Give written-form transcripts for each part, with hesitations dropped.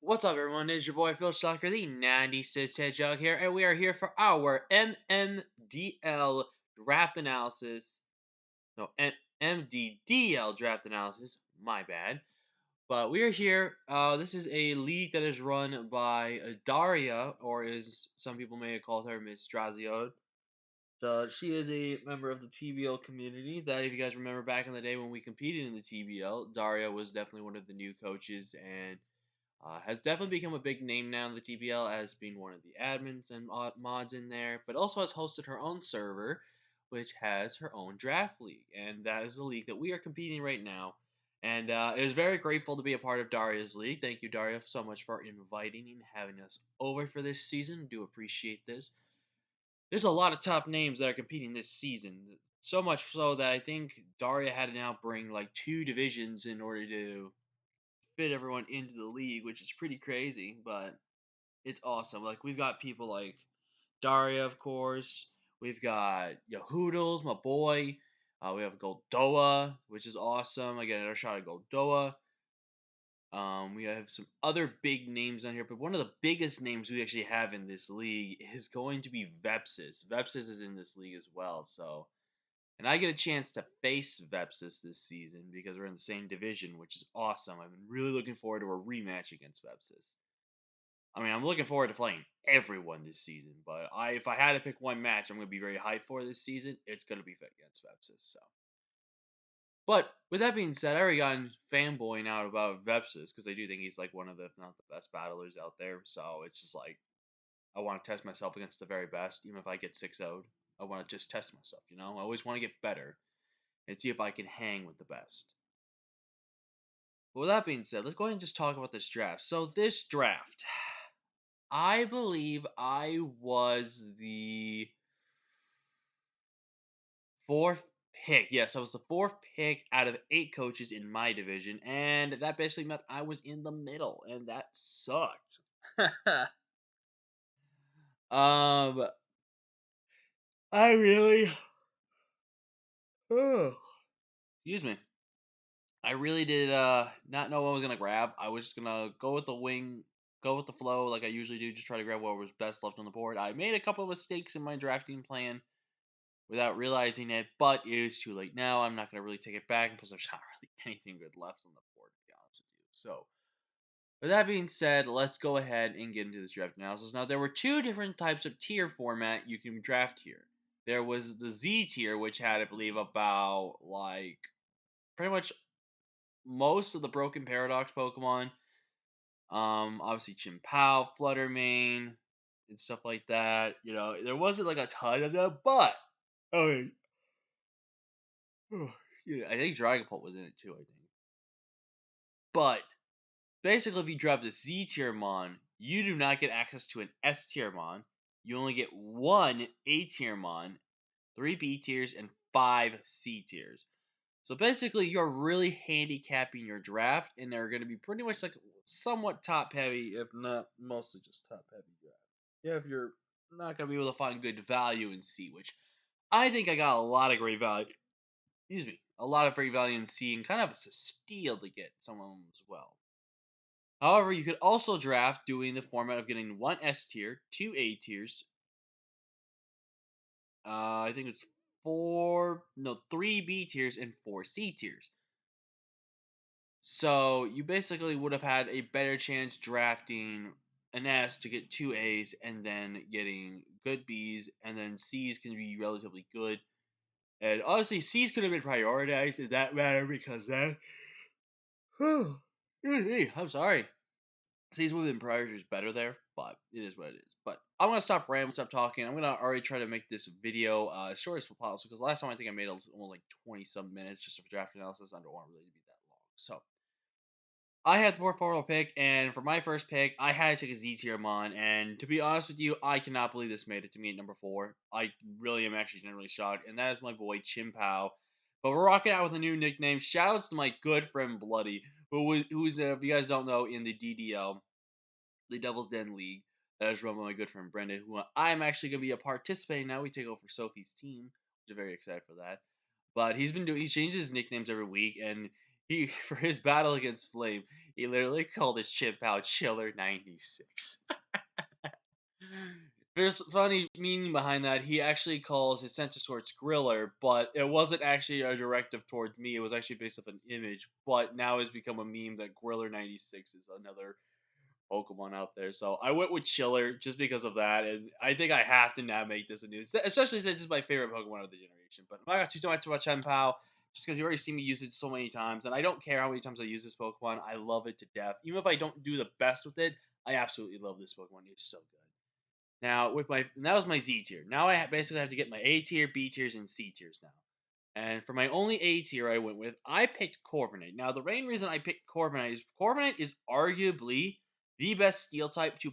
What's up, everyone? It's your boy Phil Stalker, the 96 Hedgehog here, and we are here for our MMDL draft analysis. No, MDDL draft analysis. My bad. But we are here. This is a league that is run by Daria, or as some people may have called her, Miss Straziode. So she is a member of the TBL community. That, if you guys remember back in the day when we competed in the TBL, Daria was definitely one of the new coaches and has definitely become a big name now in the TBL as being one of the admins and mods in there, but also has hosted her own server, which has her own draft league, and that is the league that we are competing right now. And it was very grateful to be a part of Daria's league. Thank you, Daria, so much for inviting and having us over for this season. Do appreciate this. There's a lot of top names that are competing this season. So much so that I think Daria had to now bring like two divisions in order to fit everyone into the league, which is pretty crazy, but it's awesome. Like we've got people like Daria, of course. We've got Yahoodles, my boy. We have Goldoa, which is awesome. I get another shot at Goldoa. We have some other big names on here, but one of the biggest names we actually have in this league is going to be Vepsis. Vepsis is in this league as well, so and I get a chance to face Vepsis this season because we're in the same division, which is awesome. I've been really looking forward to a rematch against Vepsis. I mean, I'm looking forward to playing everyone this season, but if I had to pick one match I'm going to be very hyped for this season, it's going to be against Vepsis. So, but with that being said, I already gotten fanboying out about Vepsis because I do think he's like one of the, if not the best battlers out there. So it's just like I want to test myself against the very best, even if I get 6 0'd. I want to just test myself, you know? I always want to get better and see if I can hang with the best. But with that being said, let's go ahead and just talk about this draft. So this draft, I believe I was the fourth pick. Yes, I was the fourth pick out of 8 coaches in my division, and that basically meant I was in the middle, and that sucked. um, I really, oh, excuse me. I really did not know what I was gonna grab. I was just gonna go with the wing, go with the flow like I usually do, just try to grab what was best left on the board. I made a couple of mistakes in my drafting plan without realizing it, but it is too late now. I'm not gonna really take it back, and plus there's not really anything good left on the board, to be honest with you. So with that being said, let's go ahead and get into this draft analysis. Now there were two different types of tier format you can draft here. There was the Z tier, which had, I believe, about like pretty much most of the Broken Paradox Pokemon. Obviously Chimpao, Fluttermane, and stuff like that. You know, there wasn't like a ton of them, but I mean, yeah, I think Dragapult was in it too. I think, but basically, if you drop the Z tier Mon, you do not get access to an S tier Mon. You only get one A tier Mon, 3 B tiers, and 5 C tiers. So basically, you're really handicapping your draft, and they're going to be pretty much like somewhat top heavy, if not mostly just top heavy draft. Yeah, if you're not going to be able to find good value in C, which I think I got a lot of great value. Excuse me, a lot of great value in C, and kind of a steal to get some of them as well. However, you could also draft doing the format of getting one S tier, 2 A tiers. I think it's 3 B tiers, and 4 C tiers. So you basically would have had a better chance drafting an S to get 2 A's and then getting good B's, and then C's can be relatively good. And honestly, C's could have been prioritized in that matter because then. I'm sorry. C's would have been prioritized better there, but it is what it is. But I'm gonna stop rambling, stop talking. I'm gonna already try to make this video as short as possible because last time I think I made almost like 20 some minutes just for draft analysis. I don't want it really to be that long. So I had the fourth overall pick, and for my first pick, I had to take a Z tier Mon. And to be honest with you, I cannot believe this made it to me at number 4. I really am actually genuinely shocked, and that is my boy Chimpao. But we're rocking out with a new nickname. Shoutouts to my good friend Bloody, who's if you guys don't know, in the DDL, the Devil's Den League. That is run by my good friend Brendan, who I'm actually going to be a participating now. We take over Sophie's team, which I'm very excited for that. But he's changes his nicknames every week, and He for his battle against Flame, he literally called his chimp out Chiller 96. There's funny meaning behind that. He actually calls his center swords Griller, but it wasn't actually a directive towards me. It was actually based off an image, but now it's become a meme that Griller 96 is another Pokemon out there. So I went with Chiller just because of that, and I think I have to now make this a news, especially since it's my favorite Pokemon of the generation. But I'm not gonna too much about Chien-Pao, just because you already seen me use it so many times, and I don't care how many times I use this Pokemon. I love it to death. Even if I don't do the best with it, I absolutely love this Pokemon. It's so good. Now with my that was my Z tier. Now I basically have to get my A tier, B tiers, and C tiers now. And for my only A tier, I went with I picked Corviknight. Now the main reason I picked Corviknight is arguably the best Steel type to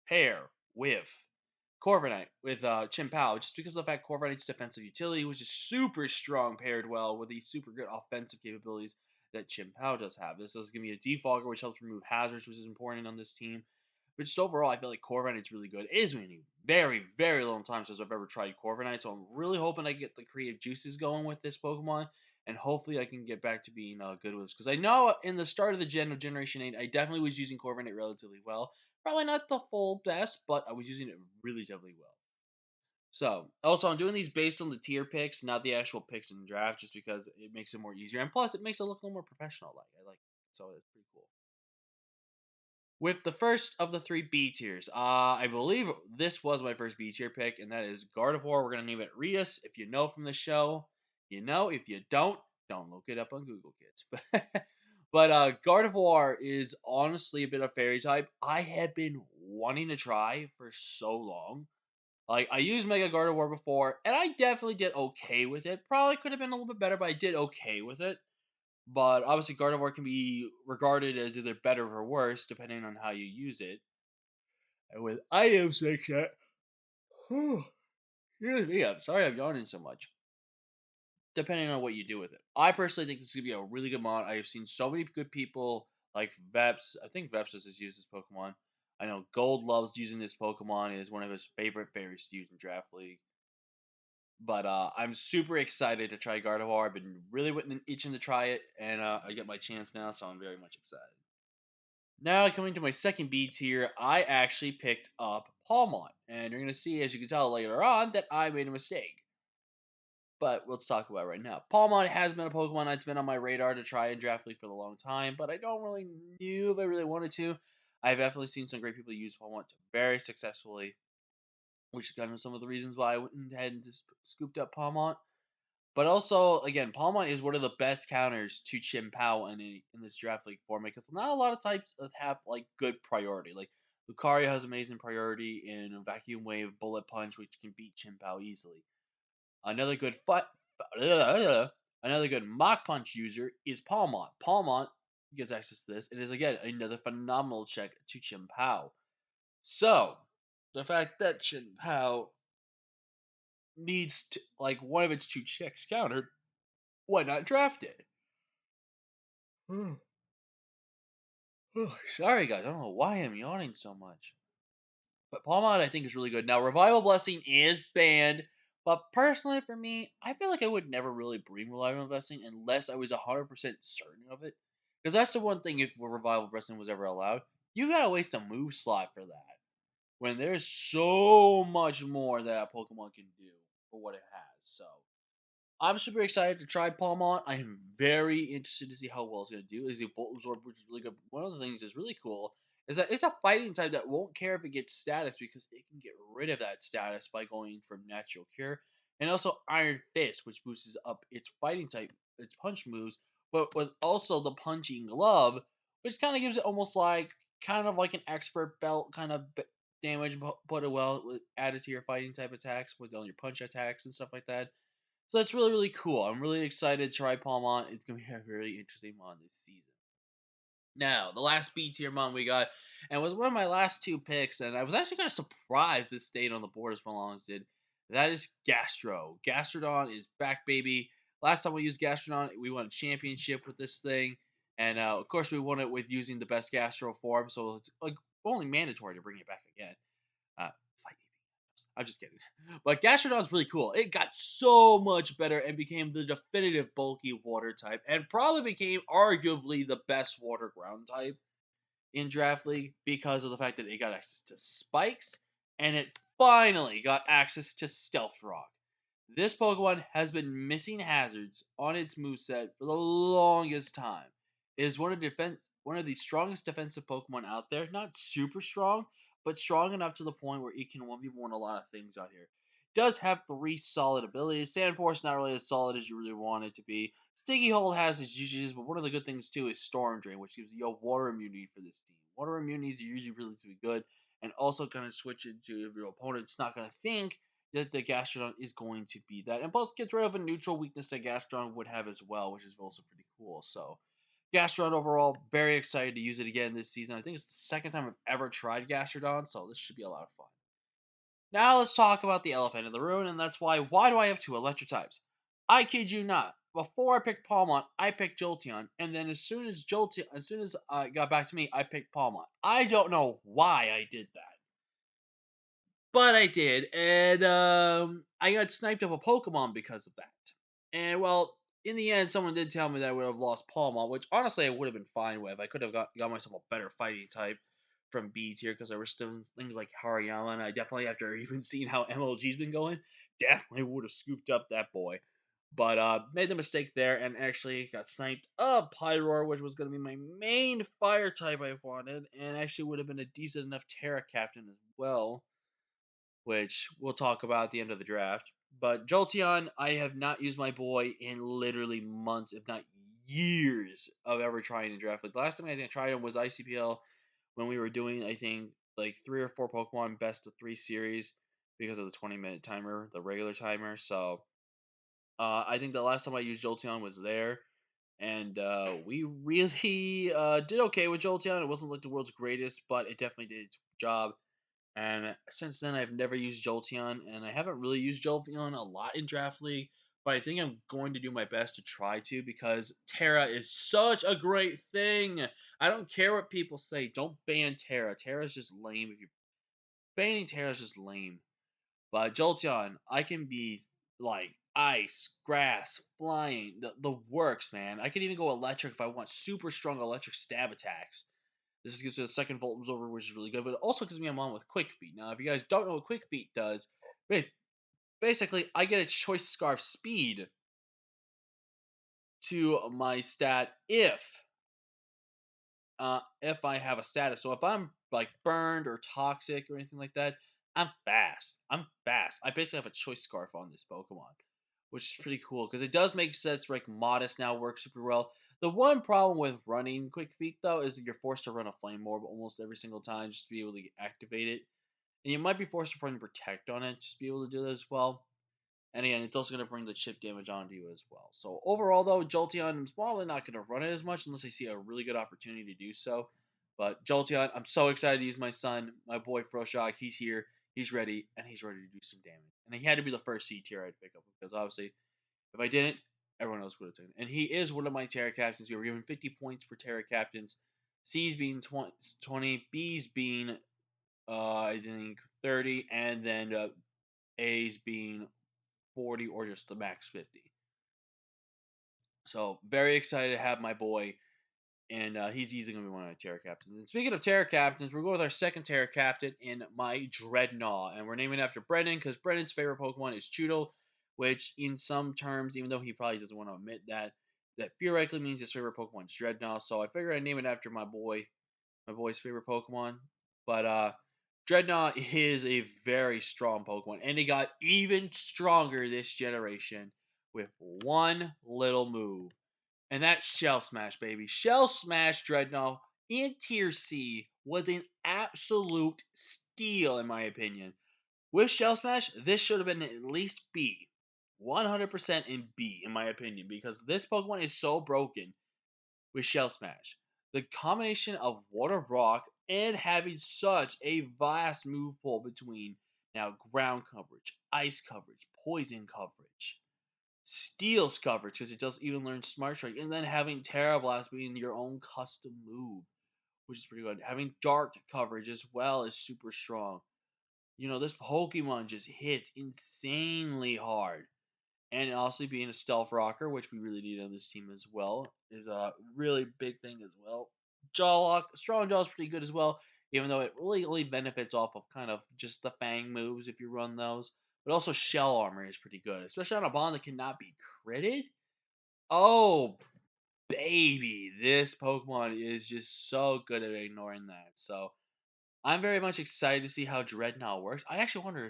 pair with Corviknight with Chien-Pao, just because of the fact Corviknight's defensive utility, which is super strong, paired well with the super good offensive capabilities that Chien-Pao does have. This does give me a defogger, which helps remove hazards, which is important on this team. But just overall, I feel like Corviknight's really good. It is been a very, very long time since I've ever tried Corviknight, so I'm really hoping I get the creative juices going with this Pokemon, and hopefully I can get back to being good with this. Because I know in the start of the gen of Generation 8, I definitely was using Corviknight relatively well. Probably not the full best, but I was using it relatively well. So, also, I'm doing these based on the tier picks, not the actual picks in the draft, just because it makes it more easier. And plus, it makes it look a little more professional. I like it. So, it's pretty cool. With the first of the three B tiers, I believe this was my first B tier pick, and that is Gardevoir. We're gonna name it Rias. If you know from the show, you know. If you don't look it up on Google, kids. But Gardevoir is honestly a bit of fairy type. I had been wanting to try for so long. Like I used Mega Gardevoir before, and I definitely did okay with it. Probably could have been a little bit better, but I did okay with it. But obviously, Gardevoir can be regarded as either better or worse depending on how you use it. And with items like that, excuse me, I'm sorry I'm yawning so much. Depending on what you do with it, I personally think this is gonna be a really good mod. I have seen so many good people like Veps. I think Veps has used this Pokemon. I know Gold loves using this Pokemon. It is one of his favorite fairies to use in Draft League. But I'm super excited to try Gardevoir. I've been really itching to try it, and I get my chance now, so I'm very much excited. Now coming to my second B tier, I actually picked up Palmont, and you're gonna see, as you can tell later on, that I made a mistake. But let's talk about it right now. Palmont has been a Pokemon that's been on my radar to try in Draft League for a long time, but I don't really knew if I really wanted to. I've definitely seen some great people use Palmont very successfully, which is kind of some of the reasons why I went ahead and just scooped up Palmont. But also, again, Palmont is one of the best counters to Chien-Pao in this Draft League format because not a lot of types have like good priority. Like Lucario has amazing priority in Vacuum Wave, Bullet Punch, which can beat Chien-Pao easily. Another good another good Mach Punch user is Palmont. Palmont gets access to this and is again another phenomenal check to Chien-Pao. So the fact that Chien-Pao needs to, like one of its two checks countered, why not draft it? Sorry, guys. I don't know why I'm yawning so much. But Palmont, I think, is really good. Now, Revival Blessing is banned. But personally, for me, I feel like I would never really bring Revival Blessing unless I was 100% certain of it. Because that's the one thing if Revival Blessing was ever allowed. You gotta waste a move slot for that. When there's so much more that a Pokemon can do for what it has. So, I'm super excited to try Palmont. I am very interested to see how well it's going to do. Is the Volt Absorb, which is really good. One of the things that's really cool is that it's a fighting type that won't care if it gets status because it can get rid of that status by going from Natural Cure. And also Iron Fist, which boosts up its fighting type, its punch moves, but with also the Punching Glove, which kind of gives it almost like kind of like an expert belt kind of damage, but well added to your fighting type attacks with all your punch attacks and stuff like that. So that's really, really cool. I'm really excited to try Palmont. It's going to be a really interesting mon this season. Now, the last B tier mon we got, and was one of my last two picks, and I was actually kind of surprised this stayed on the board as long as it did. That is Gastro. Gastrodon is back, baby. Last time we used Gastrodon, we won a championship with this thing. And of course, we won it with using the best Gastro form, so it's like only mandatory to bring it back again. Fight me. I'm just kidding. But Gastrodon is really cool. It got so much better and became the definitive bulky water type, and probably became arguably the best water ground type in Draft League because of the fact that it got access to spikes and it finally got access to Stealth Rock. This Pokemon has been missing hazards on its moveset for the longest time. It is one of the strongest defensive Pokemon out there. Not super strong, but strong enough to the point where it can 1v1 a lot of things out here. Does have three solid abilities. Sand Force not really as solid as you really want it to be. Sticky Hold has its uses, but one of the good things too is Storm Drain, which gives you a water immunity for this team. Water immunities are usually really to be good, and also kind of switch it to if your opponent's not going to think that the Gastrodon is going to be that. And plus gets rid of a neutral weakness that Gastrodon would have as well, which is also pretty cool. So Gastrodon overall, very excited to use it again this season. I think it's the second time I've ever tried Gastrodon, so this should be a lot of fun. Now let's talk about the elephant in the room, and that's why do I have two electric types? I kid you not. Before I picked Palmont, I picked Jolteon, and then as soon as it got back to me, I picked Palmont. I don't know why I did that. But I did, and I got sniped of a Pokemon because of that. And well, in the end, someone did tell me that I would have lost Palmon, which honestly I would have been fine with. I could have got myself a better fighting type from B tier because there were still things like Hariyama, and I definitely, after even seeing how MLG's been going, definitely would have scooped up that boy. But made the mistake there and actually got sniped of Pyroar, which was going to be my main fire type I wanted, and actually would have been a decent enough Terra Captain as well, which we'll talk about at the end of the draft. But Jolteon, I have not used my boy in literally months, if not years, of ever trying to draft. Like the last time I think I tried him was ICPL when we were doing, I think, like 3 or 4 Pokemon best of 3 series because of the 20-minute timer, the regular timer. So I think the last time I used Jolteon was there. And we really did okay with Jolteon. It wasn't like the world's greatest, but it definitely did its job. And since then, I've never used Jolteon, and I haven't really used Jolteon a lot in Draft League, but I think I'm going to do my best to try to because Terra is such a great thing. I don't care what people say. Don't ban Terra. Terra's just lame. If you're banning Terra, is just lame. But Jolteon, I can be like ice, grass, flying, the works, man. I can even go electric if I want super strong electric stab attacks. This gives me a second Volt Absorber, which is really good, but it also gives me a on with Quick Feet. Now, if you guys don't know what Quick Feet does, basically, I get a Choice Scarf speed to my stat if I have a status. So if I'm like burned or toxic or anything like that, I'm fast. I'm fast. I basically have a Choice Scarf on this Pokemon, which is pretty cool because it does make sense. Like Modest now works super well. The one problem with running Quick Feet though is that you're forced to run a Flame Orb almost every single time just to be able to activate it, and you might be forced to run Protect on it just to be able to do that as well. And again, it's also going to bring the chip damage onto you as well. So overall, though, Jolteon is probably not going to run it as much unless I see a really good opportunity to do so. But Jolteon, I'm so excited to use my son, my boy Froshock. He's here, he's ready, and he's ready to do some damage. And he had to be the first C tier I'd pick up because obviously, if I didn't, everyone else would have taken it. And he is one of my Terra Captains. We were given 50 points for Terra Captains. C's being 20, B's being, I think, 30, and then A's being 40 or just the max 50. So very excited to have my boy, and he's easily going to be one of my Terra Captains. And speaking of Terra Captains, we're going with our second Terra Captain in my Dreadnought, and we're naming it after Brendan because Brendan's favorite Pokemon is Chudo, which in some terms, even though he probably doesn't want to admit that, that theoretically means his favorite Pokemon is Dreadnought. So I figured I'd name it after my boy's favorite Pokemon. But Dreadnought is a very strong Pokemon, and it got even stronger this generation with one little move, and that's Shell Smash, baby. Shell Smash Dreadnought in Tier C was an absolute steal, in my opinion. With Shell Smash, this should have been at least B. 100% in B, in my opinion, because this Pokemon is so broken with Shell Smash. The combination of Water Rock and having such a vast move pool between now ground coverage, ice coverage, poison coverage, steals coverage because it does even learn Smart Strike, and then having Terra Blast being your own custom move, which is pretty good. Having dark coverage as well is super strong. This Pokemon just hits insanely hard. And also being a stealth rocker, which we really need on this team as well, is a really big thing as well. Jaw lock, strong jaw is pretty good as well, even though it really only benefits off of kind of just the fang moves if you run those. But also shell armor is pretty good, especially on a bond that cannot be critted. Oh baby, this Pokemon is just so good at ignoring that. So I'm very much excited to see how Dreadnought works. I actually wonder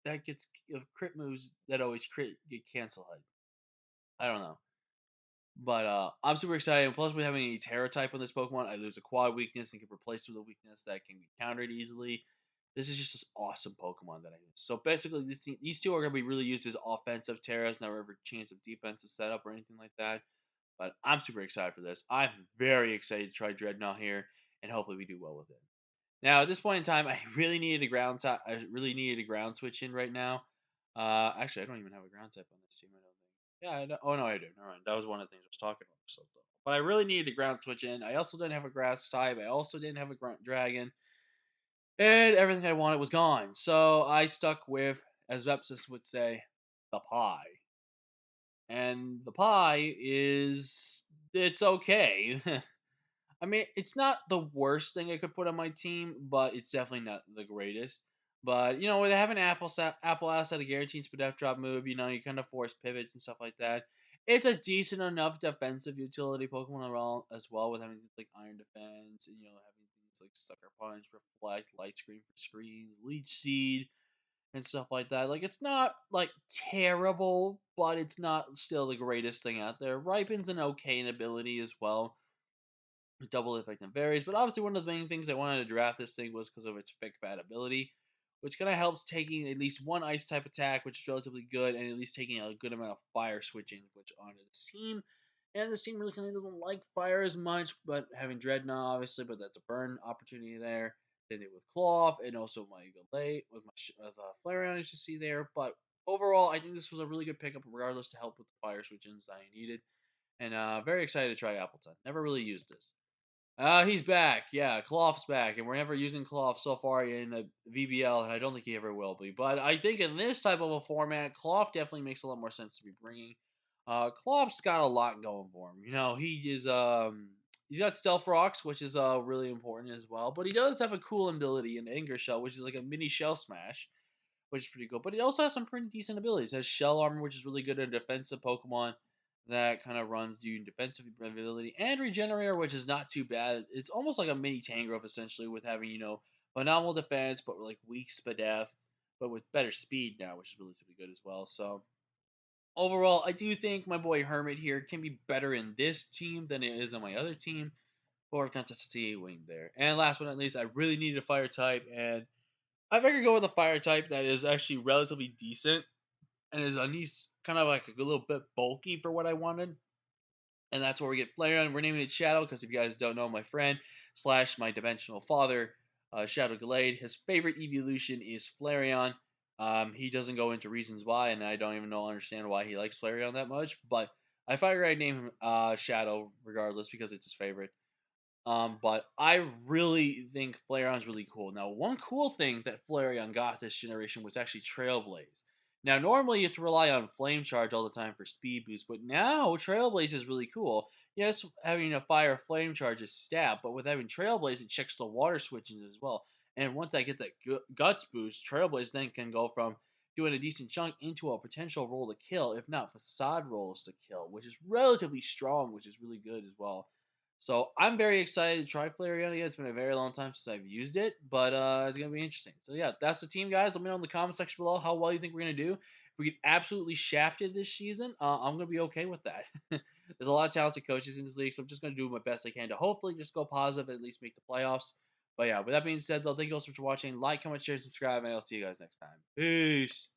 that gets if crit moves that always crit get canceled. I don't know. But I'm super excited. And plus, we having a Terra type on this Pokemon, I lose a quad weakness and can replace with a weakness that can be countered easily. This is just this awesome Pokemon that I use. So basically, these two are going to be really used as offensive Terras, never ever chance of defensive setup or anything like that. But I'm super excited for this. I'm very excited to try Dreadnought here, and hopefully we do well with it. Now, at this point in time, I really needed a ground type. I really needed a ground switch in right now. Actually, I don't even have a ground type on this team. I don't think. Yeah. Oh no, I do. All right, that was one of the things I was talking about. So, but I really needed a ground switch in. I also didn't have a grass type. I also didn't have a grunt dragon, and everything I wanted was gone. So I stuck with, as Vepsis would say, the pie. And the pie is it's okay. I mean, it's not the worst thing I could put on my team, but it's definitely not the greatest. But when they have an apple outside a guaranteed speed F drop move, you kind of force pivots and stuff like that. It's a decent enough defensive utility Pokemon as well, with having things like Iron Defense and having things like Sucker Punch, Reflect, Light Screen for screens, Leech Seed, and stuff like that. Like it's not like terrible, but it's not still the greatest thing out there. Ripen's an okay ability as well, double effect and varies. But obviously, one of the main things I wanted to draft this thing was because of its fake compatibility, which kind of helps taking at least one ice type attack, which is relatively good, and at least taking a good amount of fire switching, which onto this team. And this team really kind of doesn't like fire as much, but having Dreadnought, obviously, but that's a burn opportunity there. Then it with Cloth, and also my Galate with my Flareon, as you see there. But overall, I think this was a really good pickup, regardless, to help with the fire switchings that I needed. And very excited to try Appleton. Never really used this. He's back. Yeah, Cloth's back, and we're never using Cloth so far in the VBL, and I don't think he ever will be. But I think in this type of a format, Cloth definitely makes a lot more sense to be bringing. Cloth's got a lot going for him. He's got Stealth Rocks, which is really important as well. But he does have a cool ability in Anger Shell, which is like a mini Shell Smash, which is pretty cool. But it also has some pretty decent abilities. It has Shell Armor, which is really good at defensive Pokemon that kind of runs due defensive ability, and Regenerator, which is not too bad. It's almost like a mini Tangrowth, essentially, with having, phenomenal defense, but like weak Spadef, but with better speed now, which is relatively good as well. So, overall, I do think my boy Hermit here can be better in this team than it is on my other team. But we're going to see a wing there. And last but not least, I really needed a fire type, and I figured go with a fire type that is actually relatively decent and is at least kind of like a little bit bulky for what I wanted. And that's where we get Flareon. We're naming it Shadow because if you guys don't know, my friend slash my dimensional father, Shadow Glade, his favorite evolution is Flareon. He doesn't go into reasons why, and I don't even understand why he likes Flareon that much. But I figured I'd name him Shadow regardless because it's his favorite. But I really think Flareon's really cool. Now, one cool thing that Flareon got this generation was actually Trailblaze. Now, normally you have to rely on Flame Charge all the time for speed boost, but now Trailblaze is really cool. Yes, having a Fire Flame Charge is stab, but with having Trailblaze, it checks the water switches as well. And once I get that Guts boost, Trailblaze then can go from doing a decent chunk into a potential roll to kill, if not facade rolls to kill, which is relatively strong, which is really good as well. So I'm very excited to try Flareon again. It's been a very long time since I've used it, but it's gonna be interesting. So yeah, that's the team, guys. Let me know in the comment section below how well you think we're gonna do. If we get absolutely shafted this season, I'm gonna be okay with that. There's a lot of talented coaches in this league, so I'm just gonna do my best I can to hopefully just go positive and at least make the playoffs. But yeah, with that being said, though, thank you all so much for watching. Like, comment, share, subscribe, and I'll see you guys next time. Peace.